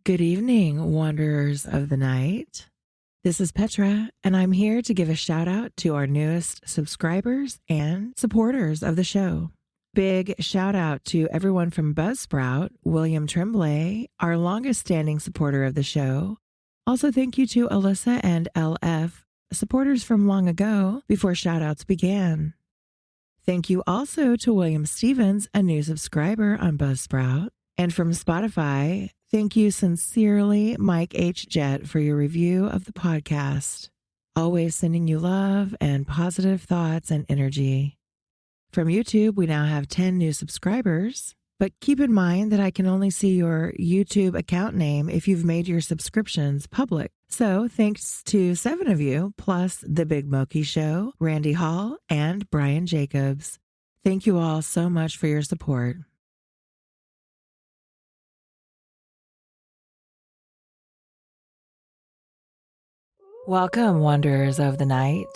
Good evening, wanderers of the night. This is Petra, and I'm here to give a shout out to our newest subscribers and supporters of the show. Big shout out to everyone from Buzzsprout, William Tremblay, our longest standing supporter of the show. Also, thank you to Alyssa and LF, supporters from long ago before shout outs began. Thank you also to William Stevens, a new subscriber on Buzzsprout. And from Spotify, thank you sincerely, Mike H. Jett, for your review of the podcast. Always sending you love and positive thoughts and energy. From YouTube, we now have 10 new subscribers, but keep in mind that I can only see your YouTube account name if you've made your subscriptions public. So thanks to 7 of you, plus The Big Moki Show, Randy Hall, and Brian Jacobs. Thank you all so much for your support. Welcome, wanderers of the night.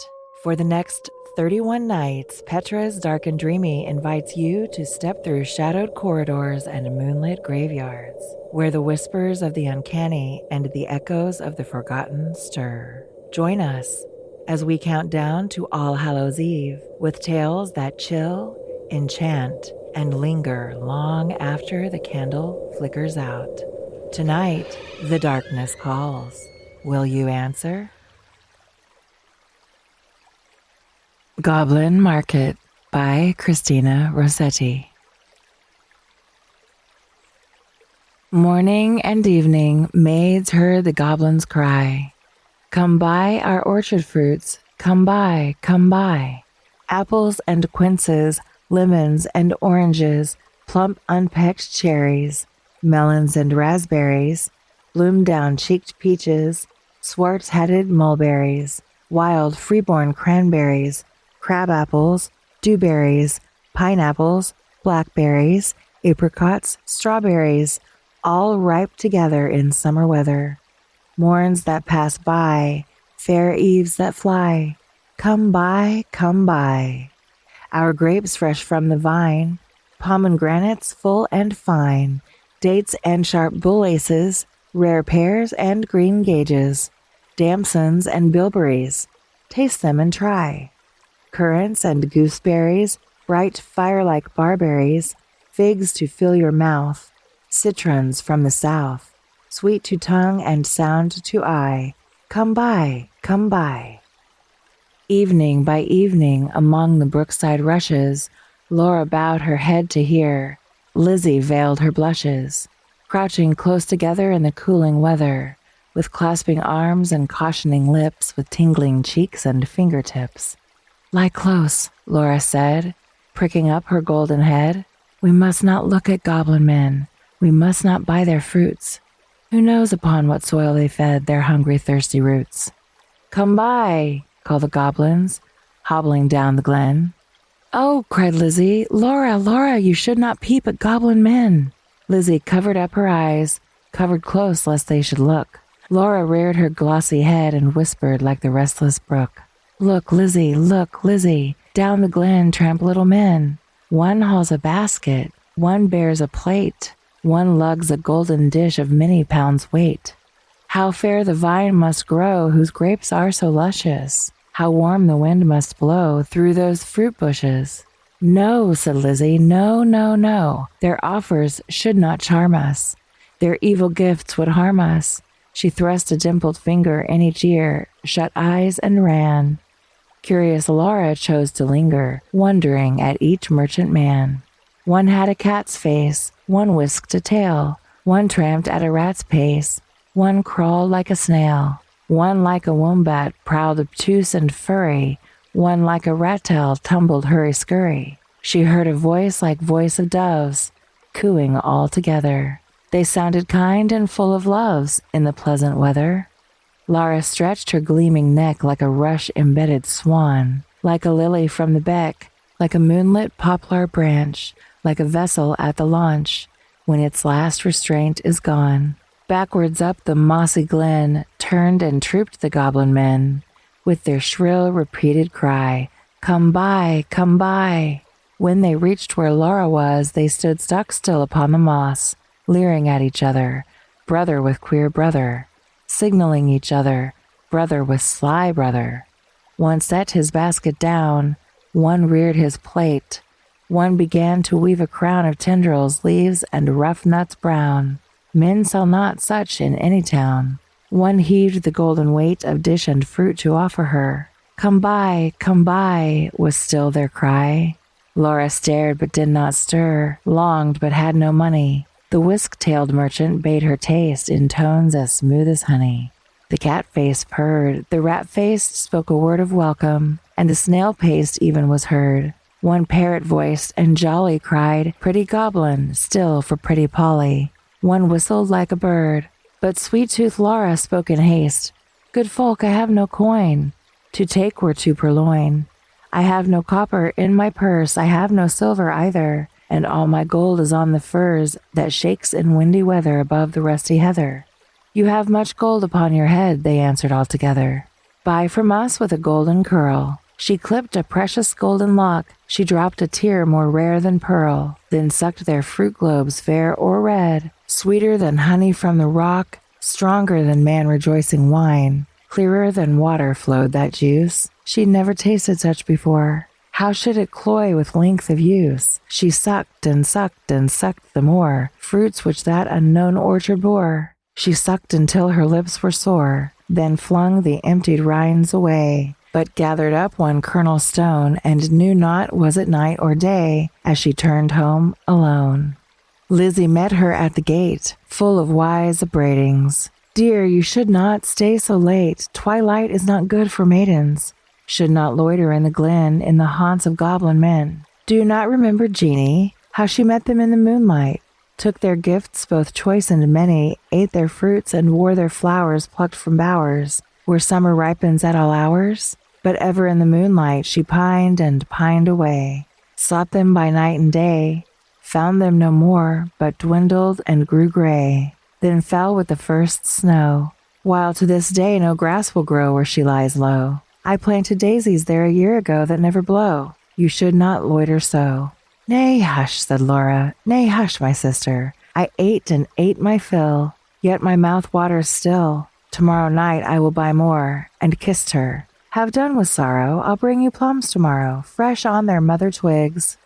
For the next 31 nights, Petra's Dark and Dreamy invites you to step through shadowed corridors and moonlit graveyards, where the whispers of the uncanny and the echoes of the forgotten stir. Join us as we count down to All Hallows Eve with tales that chill, enchant, and linger long after the candle flickers out. Tonight, the darkness calls. Will you answer? Goblin Market by Christina Rosetti. Morning and evening, maids heard the goblins cry, "Come buy our orchard fruits, come buy, come buy." Apples and quinces, lemons and oranges, plump unpecked cherries, melons and raspberries, bloom-down-cheeked peaches, swart-headed mulberries, wild freeborn cranberries, crab apples, dewberries, pineapples, blackberries, apricots, strawberries, all ripe together in summer weather. Morns that pass by, fair eves that fly, come buy, come buy. Our grapes fresh from the vine, pomegranates full and fine, dates and sharp bullaces, rare pears and green gages, damsons and bilberries, taste them and try. Currants and gooseberries, bright fire-like barberries, figs to fill your mouth, citrons from the south, sweet to tongue and sound to eye, come buy, come buy. Evening by evening, among the brookside rushes, Laura bowed her head to hear, Lizzie veiled her blushes, crouching close together in the cooling weather, with clasping arms and cautioning lips, with tingling cheeks and fingertips. "Lie close," Laura said, pricking up her golden head. "We must not look at goblin men. We must not buy their fruits. Who knows upon what soil they fed their hungry, thirsty roots?" "Come by," called the goblins, hobbling down the glen. "Oh," cried Lizzie, "Laura, Laura, you should not peep at goblin men." Lizzie covered up her eyes, covered close lest they should look. Laura reared her glossy head and whispered like the restless brook, look, Lizzie, down the glen tramp little men. One hauls a basket, one bears a plate, one lugs a golden dish of many pounds weight. How fair the vine must grow whose grapes are so luscious. How warm the wind must blow through those fruit bushes. "No," said Lizzie, "no, no, no. Their offers should not charm us. Their evil gifts would harm us." She thrust a dimpled finger in each ear, shut eyes, and ran. Curious Laura chose to linger, wondering at each merchant man. One had a cat's face, one whisked a tail, one tramped at a rat's pace, one crawled like a snail, one like a wombat prowled obtuse and furry, one like a rat-tail tumbled hurry-scurry. She heard a voice like voice of doves, cooing all together. They sounded kind and full of loves in the pleasant weather. Laura stretched her gleaming neck like a rush-embedded swan, like a lily from the beck, like a moonlit poplar branch, like a vessel at the launch, when its last restraint is gone. Backwards up the mossy glen turned and trooped the goblin men, with their shrill repeated cry, "Come buy, come buy." When they reached where Laura was, they stood stock still upon the moss, leering at each other, brother with queer brother, signaling each other, brother with sly brother. One set his basket down, one reared his plate, one began to weave a crown of tendrils, leaves, and rough nuts brown. Men sell not such in any town. One heaved the golden weight of dish and fruit to offer her. Come buy, was still their cry. Laura stared but did not stir, longed but had no money. The whisk-tailed merchant bade her taste in tones as smooth as honey. The cat-face purred, the rat-faced spoke a word of welcome, and the snail-paced even was heard. One parrot-voiced and jolly cried, "Pretty goblin," still for pretty Polly. One whistled like a bird, but sweet-toothed Laura spoke in haste. "Good folk, I have no coin. To take were to purloin. I have no copper in my purse, I have no silver either, and all my gold is on the furze that shakes in windy weather above the rusty heather." "You have much gold upon your head," they answered all together. "Buy from us with a golden curl." She clipped a precious golden lock, she dropped a tear more rare than pearl, then sucked their fruit globes fair or red, sweeter than honey from the rock, stronger than man rejoicing wine, clearer than water flowed that juice. She'd never tasted such before. How should it cloy with length of use? She sucked and sucked and sucked the more, fruits which that unknown orchard bore. She sucked until her lips were sore, then flung the emptied rinds away, but gathered up one kernel stone, and knew not was it night or day, as she turned home alone. Lizzie met her at the gate, full of wise upbraidings. "Dear, you should not stay so late. Twilight is not good for maidens. Should not loiter in the glen, in the haunts of goblin men. Do you not remember Jeanie, how she met them in the moonlight, took their gifts both choice and many, ate their fruits and wore their flowers plucked from bowers, where summer ripens at all hours? But ever in the moonlight she pined and pined away, sought them by night and day, found them no more, but dwindled and grew gray, then fell with the first snow, while to this day no grass will grow where she lies low. I planted daisies there a year ago that never blow. You should not loiter so." "Nay, hush," said Laura. "Nay, hush, my sister. I ate and ate my fill, yet my mouth waters still. Tomorrow night I will buy more," and kissed her. "Have done with sorrow. I'll bring you plums tomorrow, fresh on their mother twigs.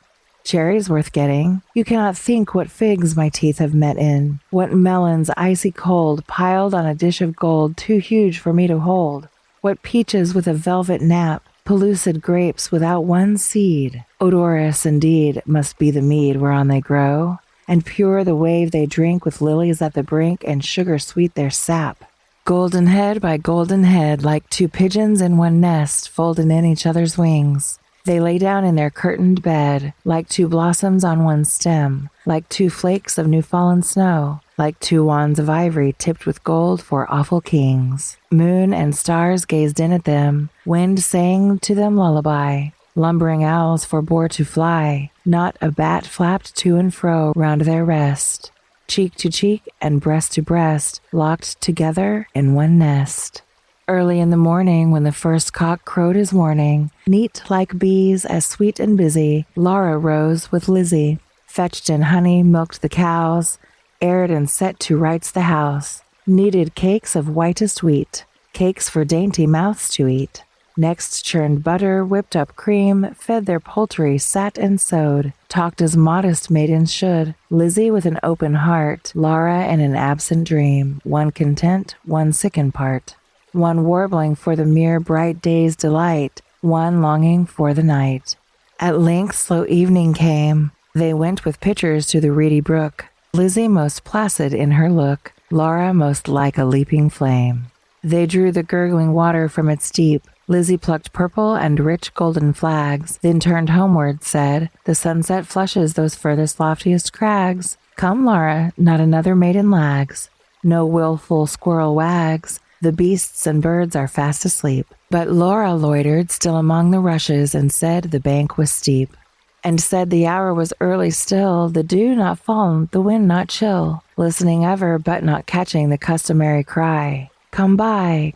Cherries worth getting. You cannot think what figs my teeth have met in, what melons icy cold piled on a dish of gold too huge for me to hold, what peaches with a velvet nap, pellucid grapes without one seed. Odorous indeed must be the mead whereon they grow, and pure the wave they drink with lilies at the brink, and sugar sweet their sap. Golden head by golden head, like two pigeons in one nest, folded in each other's wings. They lay down in their curtained bed, like two blossoms on one stem, like two flakes of new-fallen snow, like two wands of ivory tipped with gold for awful kings. Moon and stars gazed in at them, wind sang to them lullaby, lumbering owls forbore to fly, not a bat flapped to and fro round their rest. Cheek to cheek and breast to breast, locked together in one nest. Early in the morning, when the first cock crowed his warning, neat like bees, as sweet and busy, Laura rose with Lizzie, fetched in honey, milked the cows, aired and set to rights the house, kneaded cakes of whitest wheat, cakes for dainty mouths to eat. Next churned butter, whipped up cream, fed their poultry, sat and sewed, talked as modest maidens should, Lizzie with an open heart, Laura in an absent dream, one content, one sick in part, one warbling for the mere bright day's delight, one longing for the night. At length slow evening came. They went with pitchers to the reedy brook, Lizzie most placid in her look, Laura most like a leaping flame. They drew the gurgling water from its deep. Lizzie plucked purple and rich golden flags, then turned homeward, said, "The sunset flushes those furthest loftiest crags. Come, Laura, not another maiden lags. No willful squirrel wags. The beasts and birds are fast asleep." But Laura loitered still among the rushes, and said the bank was steep, and said the hour was early still, the dew not fallen, the wind not chill, listening ever, but not catching the customary cry, come buy,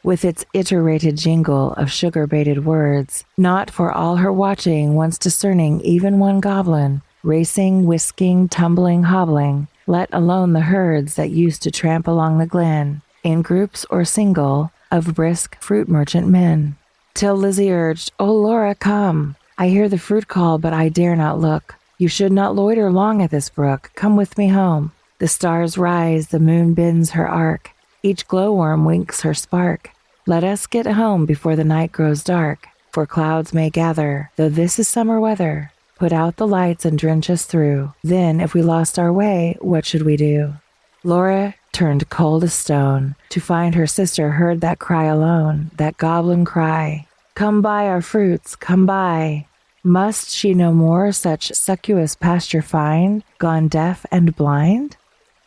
with its iterated jingle of sugar-baited words, not for all her watching once discerning even one goblin, racing, whisking, tumbling, hobbling, let alone the herds that used to tramp along the glen, in groups or single, of brisk fruit merchant men. Till Lizzie urged, "Oh, Laura, come! I hear the fruit call, but I dare not look. You should not loiter long at this brook. Come with me home. The stars rise, the moon bends her arc. Each glowworm winks her spark. Let us get home before the night grows dark, for clouds may gather, though this is summer weather. Put out the lights and drench us through. Then, if we lost our way, what should we do?" Laura turned cold as stone to find her sister heard that cry alone, that goblin cry. "Come buy our fruits, come buy." Must she no more such succulous pasture find, gone deaf and blind?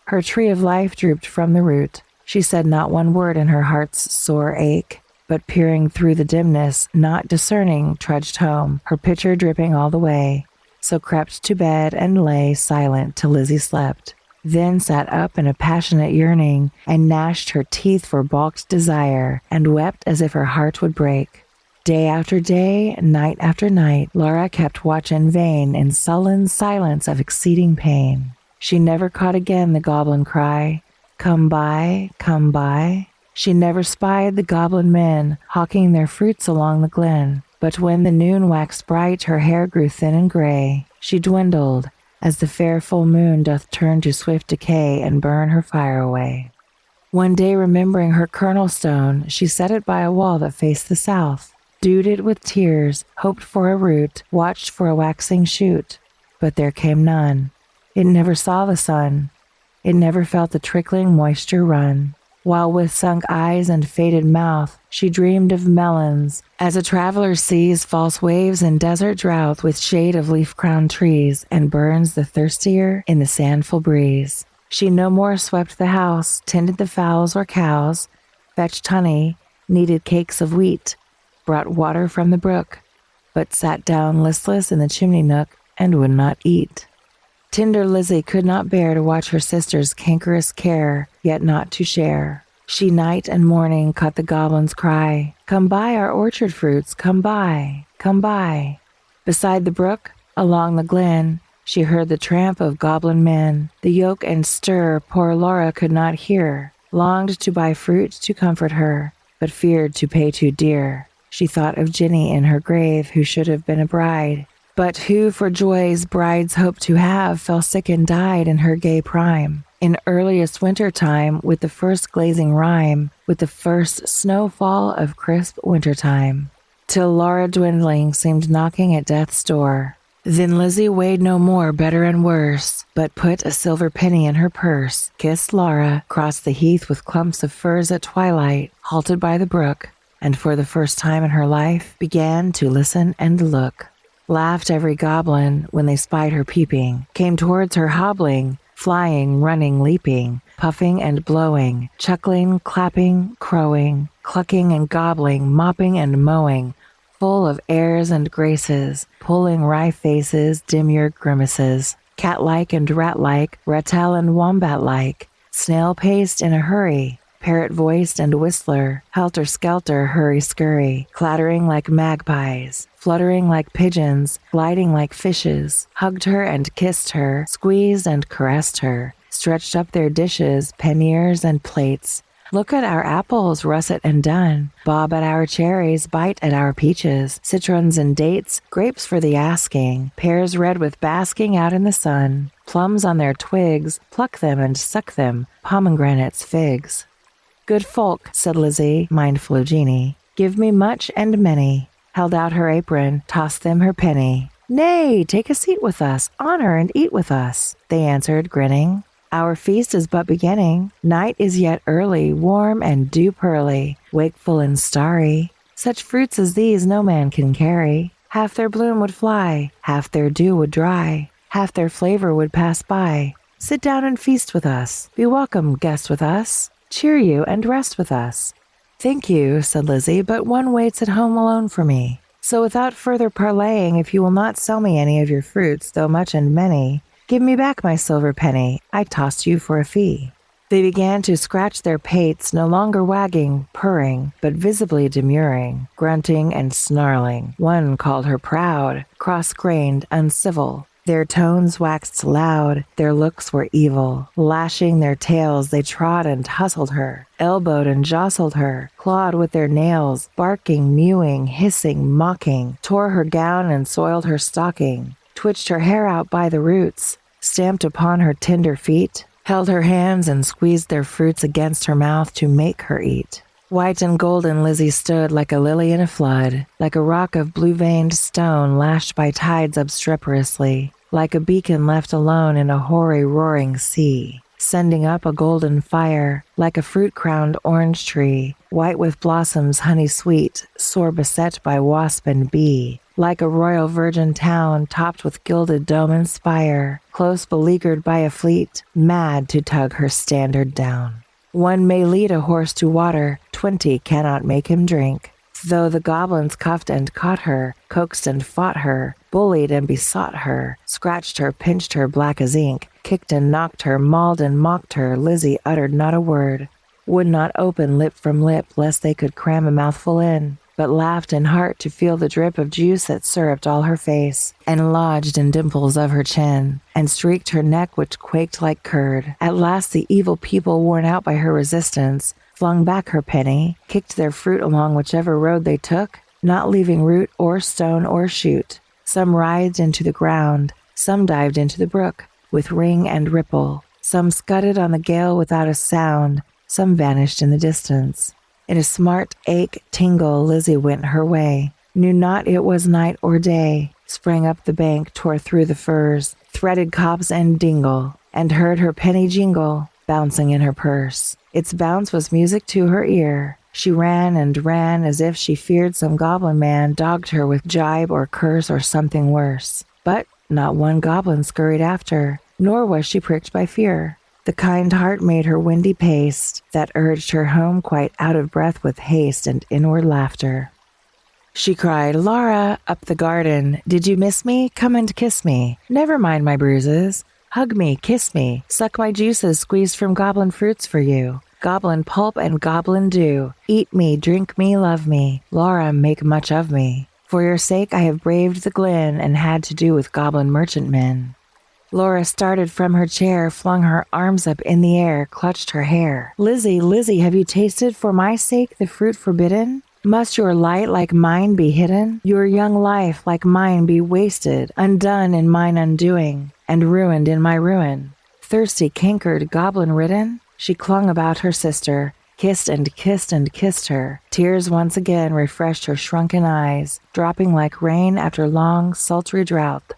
Her tree of life drooped from the root. She said not one word in her heart's sore ache, but peering through the dimness, not discerning, trudged home, her pitcher dripping all the way. So crept to bed and lay silent till Lizzie slept. Then sat up in a passionate yearning, and gnashed her teeth for balked desire, and wept as if her heart would break. Day after day, night after night, Laura kept watch in vain in sullen silence of exceeding pain. She never caught again the goblin cry, "Come buy, come buy." She never spied the goblin men hawking their fruits along the glen. But when the noon waxed bright, her hair grew thin and gray. She dwindled, as the fair full moon doth turn to swift decay and burn her fire away. One day, remembering her kernel stone, she set it by a wall that faced the south, dewed it with tears, hoped for a root, watched for a waxing shoot. But there came none. It never saw the sun. It never felt the trickling moisture run. While with sunk eyes and faded mouth, she dreamed of melons, as a traveler sees false waves in desert drought with shade of leaf-crowned trees, and burns the thirstier in the sandful breeze. She no more swept the house, tended the fowls or cows, fetched honey, kneaded cakes of wheat, brought water from the brook, but sat down listless in the chimney nook and would not eat. Tender Lizzie could not bear to watch her sister's cankerous care, yet not to share. She night and morning caught the goblin's cry, "Come buy our orchard fruits, come buy, come buy." Beside the brook, along the glen, she heard the tramp of goblin men. The yoke and stir poor Laura could not hear, longed to buy fruit to comfort her, but feared to pay too dear. She thought of Jenny in her grave, who should have been a bride, but who for joys brides hope to have fell sick and died in her gay prime. In earliest winter time, with the first glazing rime, with the first snowfall of crisp winter time, till Laura dwindling seemed knocking at death's door. Then Lizzie weighed no more better and worse, but put a silver penny in her purse, kissed Laura, crossed the heath with clumps of firs at twilight, halted by the brook, and for the first time in her life began to listen and look. Laughed every goblin when they spied her peeping, came towards her hobbling, flying, running, leaping, puffing and blowing, chuckling, clapping, crowing, clucking and gobbling, mopping and mowing, full of airs and graces, pulling wry faces, demure grimaces, cat-like and rat-like, rattle and wombat-like, snail-paced in a hurry, parrot-voiced and whistler, helter-skelter, hurry-scurry, clattering like magpies, fluttering like pigeons, gliding like fishes, hugged her and kissed her, squeezed and caressed her, stretched up their dishes, panniers and plates. Look at our apples, russet and dun, bob at our cherries, bite at our peaches, citrons and dates, grapes for the asking, pears red with basking out in the sun, plums on their twigs, pluck them and suck them, pomegranates, figs. "Good folk," said Lizzie, mindful of Jeanie, "give me much and many," held out her apron, tossed them her penny. "Nay, take a seat with us, honor and eat with us," they answered, grinning. "Our feast is but beginning. Night is yet early, warm and dew-pearly, wakeful and starry. Such fruits as these no man can carry. Half their bloom would fly, half their dew would dry, half their flavor would pass by. Sit down and feast with us. Be welcome, guest with us. Cheer you and rest with us." "Thank you," said Lizzie, "but one waits at home alone for me. So without further parleying, if you will not sell me any of your fruits, though much and many, give me back my silver penny. I tossed you for a fee." They began to scratch their pates, no longer wagging, purring, but visibly demurring, grunting and snarling. One called her proud, cross-grained, uncivil. Their tones waxed loud, their looks were evil. Lashing their tails, they trod and hustled her, elbowed and jostled her, clawed with their nails, barking, mewing, hissing, mocking, tore her gown and soiled her stocking, twitched her hair out by the roots, stamped upon her tender feet, held her hands and squeezed their fruits against her mouth to make her eat. White and golden Lizzie stood like a lily in a flood, like a rock of blue-veined stone lashed by tides obstreperously, like a beacon left alone in a hoary roaring sea, sending up a golden fire, like a fruit-crowned orange tree, white with blossoms honey-sweet, sore beset by wasp and bee, like a royal virgin town topped with gilded dome and spire, close beleaguered by a fleet, mad to tug her standard down. One may lead a horse to water, 20 cannot make him drink. Though the goblins cuffed and caught her, coaxed and fought her, bullied and besought her, scratched her, pinched her black as ink, kicked and knocked her, mauled and mocked her, Lizzie uttered not a word, would not open lip from lip lest they could cram a mouthful in, but laughed in heart to feel the drip of juice that syruped all her face, and lodged in dimples of her chin, and streaked her neck which quaked like curd. At last the evil people, worn out by her resistance, flung back her penny, kicked their fruit along whichever road they took, not leaving root or stone or shoot. Some writhed into the ground, some dived into the brook, with ring and ripple, some scudded on the gale without a sound, some vanished in the distance. In a smart ache tingle Lizzie went her way, knew not it was night or day, sprang up the bank, tore through the firs, threaded copse and dingle, and heard her penny jingle, bouncing in her purse. Its bounce was music to her ear. She ran and ran as if she feared some goblin man dogged her with jibe or curse or something worse. But not one goblin scurried after, nor was she pricked by fear. The kind heart made her windy pace, that urged her home quite out of breath with haste and inward laughter. She cried, "Laura, up the garden, did you miss me? Come and kiss me. Never mind my bruises. Hug me, kiss me, suck my juices squeezed from goblin fruits for you. Goblin pulp and goblin dew. Eat me, drink me, love me. Laura, make much of me. For your sake I have braved the glen and had to do with goblin merchantmen." Laura started from her chair, flung her arms up in the air, clutched her hair. "Lizzie, Lizzie, have you tasted for my sake the fruit forbidden? Must your light like mine be hidden? Your young life like mine be wasted, undone in mine undoing, and ruined in my ruin? Thirsty, cankered, goblin-ridden?" She clung about her sister, kissed and kissed and kissed her. Tears once again refreshed her shrunken eyes, dropping like rain after long, sultry drought.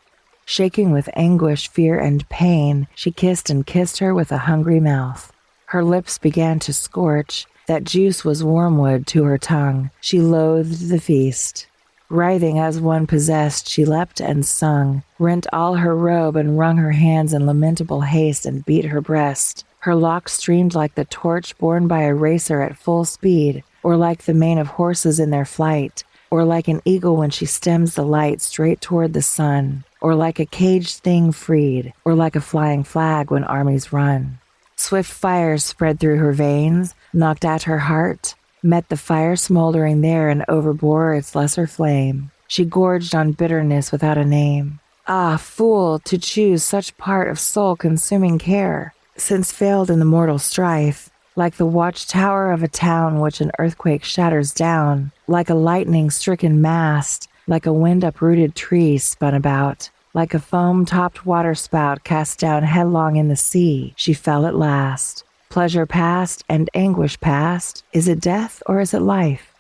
Shaking with anguish, fear, and pain, she kissed and kissed her with a hungry mouth. Her lips began to scorch. That juice was wormwood to her tongue. She loathed the feast. Writhing as one possessed, she leapt and sung, rent all her robe and wrung her hands in lamentable haste and beat her breast. Her locks streamed like the torch borne by a racer at full speed, or like the mane of horses in their flight, or like an eagle when she stems the light straight toward the sun, or like a caged thing freed, or like a flying flag when armies run. Swift fires spread through her veins, knocked at her heart, met the fire smoldering there and overbore its lesser flame. She gorged on bitterness without a name. Ah, fool, to choose such part of soul-consuming care, since failed in the mortal strife, like the watchtower of a town which an earthquake shatters down, like a lightning-stricken mast, like a wind-uprooted tree spun about, like a foam-topped waterspout cast down headlong in the sea, she fell at last. Pleasure past and anguish past. Is it death or is it life?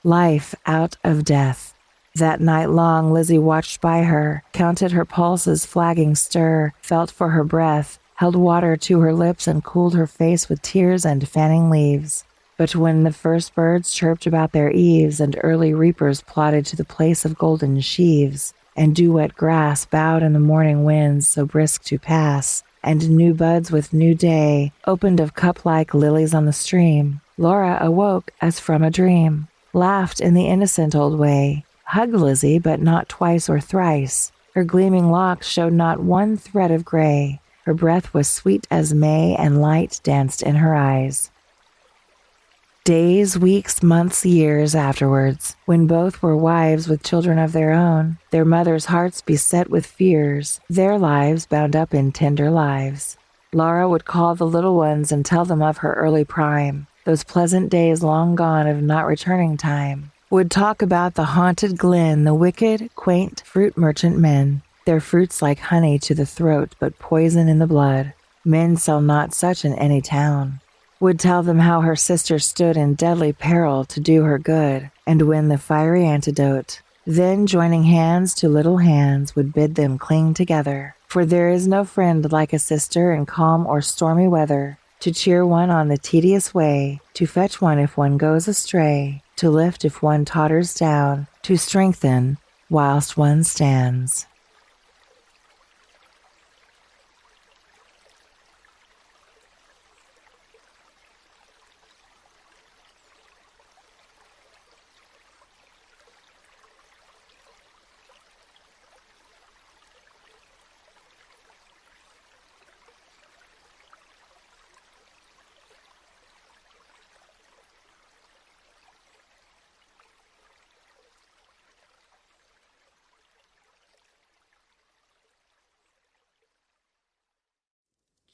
Life out of death. That night long Lizzie watched by her, counted her pulses flagging stir, felt for her breath, held water to her lips and cooled her face with tears and fanning leaves. But when the first birds chirped about their eaves and early reapers plodded to the place of golden sheaves, and dew-wet grass bowed in the morning winds so brisk to pass, and new buds with new day opened of cup-like lilies on the stream, Laura awoke as from a dream, laughed in the innocent old way, hugged Lizzie but not twice or thrice. Her gleaming locks showed not one thread of gray. Her breath was sweet as May, and light danced in her eyes. Days, weeks, months, years afterwards, when both were wives with children of their own, their mothers' hearts beset with fears, their lives bound up in tender lives. Laura would call the little ones and tell them of her early prime, those pleasant days long gone of not returning time. Would talk about the haunted glen, the wicked, quaint fruit merchant men, their fruits like honey to the throat but poison in the blood. Men sell not such in any town. Would tell them how her sister stood in deadly peril to do her good and win the fiery antidote. Then, joining hands to little hands, would bid them cling together. For there is no friend like a sister in calm or stormy weather, to cheer one on the tedious way, to fetch one if one goes astray, to lift if one totters down, to strengthen whilst one stands.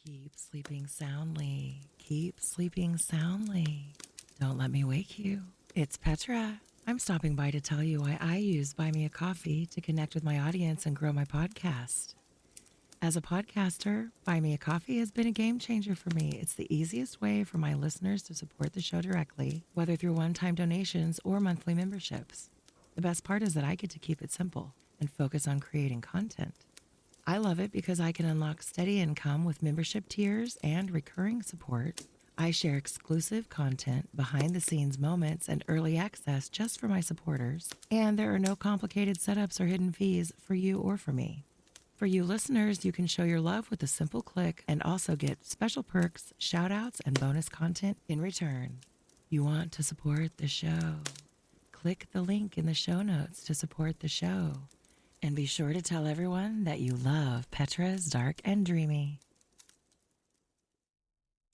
Keep sleeping soundly. Keep sleeping soundly. Don't let me wake you. It's Petra. I'm stopping by to tell you why I use Buy Me a Coffee to connect with my audience and grow my podcast. As a podcaster, Buy Me a Coffee has been a game changer for me. It's the easiest way for my listeners to support the show directly, whether through one-time donations or monthly memberships. The best part is that I get to keep it simple and focus on creating content. I love it because I can unlock steady income with membership tiers and recurring support. I share exclusive content, behind-the-scenes moments, and early access just for my supporters. And there are no complicated setups or hidden fees for you or for me. For you listeners, you can show your love with a simple click and also get special perks, shout-outs, and bonus content in return. You want to support the show? Click the link in the show notes to support the show. And be sure to tell everyone that you love Petra's Dark and Dreamy.